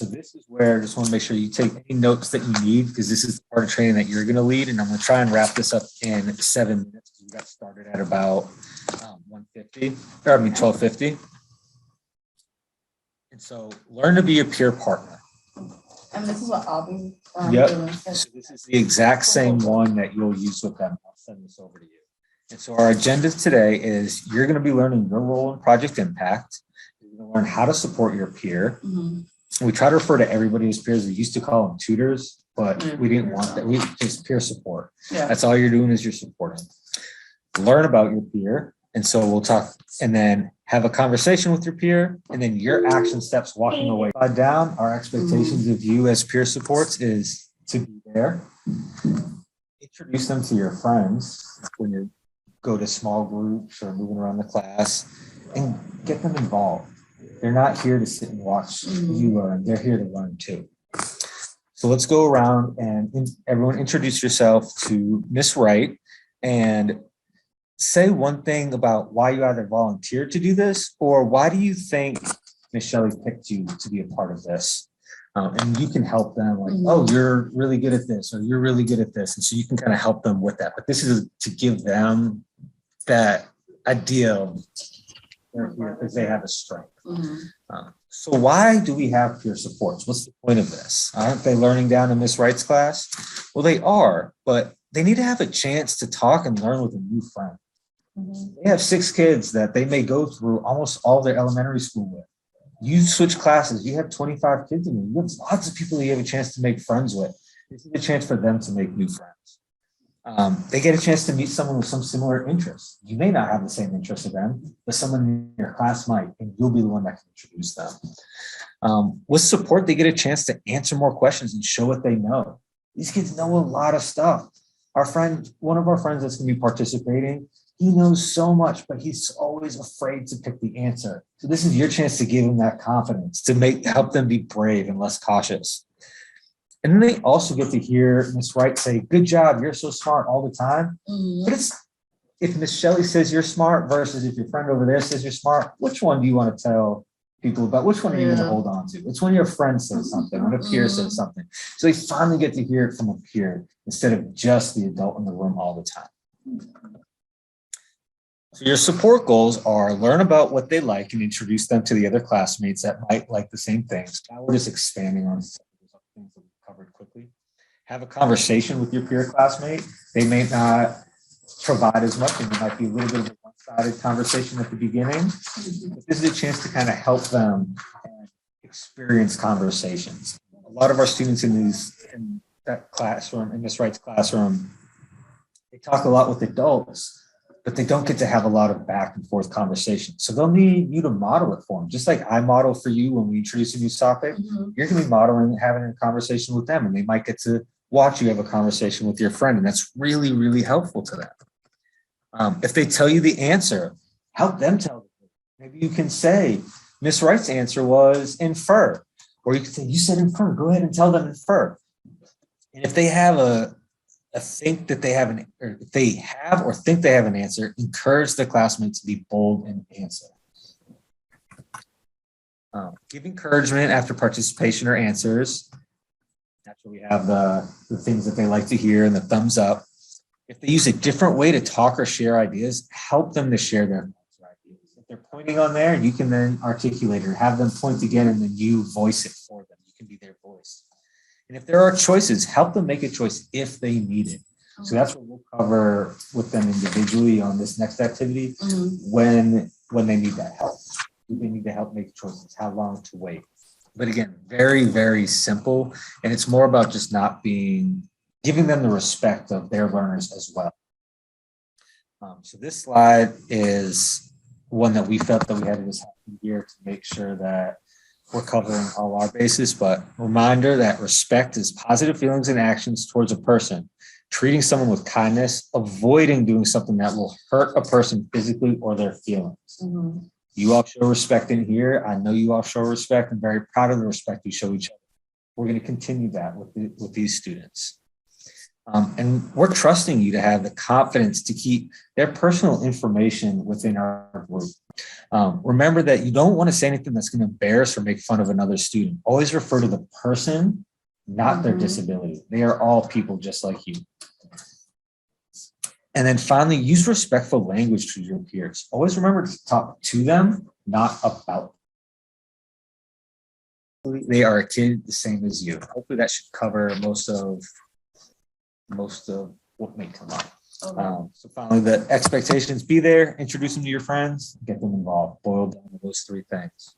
So this is where I just want to make sure you take any notes that you need, because this is the part of training that you're going to lead. And I'm going to try and wrap this up in 7 minutes, because we got started at about 12:50. And so learn to be a peer partner. And this is what I'll be Yep. doing. So this is the exact same one that you'll use with them. I'll send this over to you. And so our agenda today is you're going to be learning your role in Project Impact. You're going to learn how to support your peer. We try to refer to everybody as peers. We used to call them tutors, but we didn't want that. We just peer support. Yeah. That's all you're doing is you're supporting. Learn about your peer. And so we'll talk and then have a conversation with your peer, and then your action steps walking away. Down, our expectations of you as peer supports is to be there. Introduce them to your friends when you go to small groups or moving around the class, and get them involved. They're not here to sit and watch you learn. They're here to learn too. So let's go around and everyone introduce yourself to Miss Wright and say one thing about why you either volunteered to do this, or why do you think Miss Shelley picked you to be a part of this? And you can help them like, oh, you're really good at this, or you're really good at this. And so you can kind of help them with that. But this is to give them that idea of they're here because they have a strength. So why do we have peer supports? What's the point of this? Aren't they learning down in Miss Wright's class? Well, they are, but they need to have a chance to talk and learn with a new friend. They have 6 kids that they may go through almost all their elementary school with. You switch classes, you have 25 kids in you. You have lots of people you have a chance to make friends with. This is a chance for them to make new friends. They get a chance to meet someone with some similar interests. You may not have the same interests as them, but someone in your class might, and you'll be the one that can introduce them. With support, they get a chance to answer more questions and show what they know. These kids know a lot of stuff. One of our friends that's going to be participating, he knows so much, but he's always afraid to pick the answer. So this is your chance to give him that confidence, to help them be brave and less cautious. And then they also get to hear Miss Wright say, good job, you're so smart all the time. But if Miss Shelley says you're smart versus if your friend over there says you're smart, which one do you want to tell people about? Which one are you going to hold on to? It's when your friend says something, when a peer says something. So they finally get to hear it from a peer instead of just the adult in the room all the time. So your support goals are learn about what they like and introduce them to the other classmates that might like the same things. Now we're just expanding on some of those things that we covered quickly. Have a conversation with your peer classmate. They may not provide as much, and it might be a little bit of a one-sided conversation at the beginning. But this is a chance to kind of help them experience conversations. A lot of our students in that classroom, in Miss Wright's classroom, they talk a lot with adults, but they don't get to have a lot of back and forth conversations. So they'll need you to model it for them. Just like I model for you when we introduce a new topic, you're going to be modeling, having a conversation with them, and they might get to watch you have a conversation with your friend. And that's really, really helpful to them. If they tell you the answer, help them tell them. Maybe you can say, Miss Wright's answer was infer. Or you can say, you said infer, go ahead and tell them infer. And if they have think they have an answer, encourage the classmates to be bold and answer. Give encouragement after participation or answers. That's where we have the things that they like to hear and the thumbs up. If they use a different way to talk or share ideas, help them to share their thoughts or ideas. If they're pointing on there, you can then articulate or have them point again, and then you voice it for them. You can be their voice. And if there are choices, help them make a choice if they need it. So that's what we'll cover with them individually on this next activity when they need that help. They need to help make choices, how long to wait. But again, very, very simple. And it's more about just giving them the respect of their learners as well. So this slide is one that we felt that we had to just have here to make sure that we're covering all our bases, but reminder that respect is positive feelings and actions towards a person, treating someone with kindness, avoiding doing something that will hurt a person physically or their feelings. You all show respect in here. I know you all show respect. I'm very proud of the respect you show each other. We're going to continue that with these students. And we're trusting you to have the confidence to keep their personal information within our group. Remember that you don't want to say anything that's going to embarrass or make fun of another student. Always refer to the person, not their Mhm. disability. They are all people just like you. And then finally, use respectful language to your peers. Always remember to talk to them, not about them. They are a kid the same as you. Hopefully that should cover most of what may come up. Okay. So finally, the expectations, be there, introduce them to your friends, get them involved, boil down to those three things.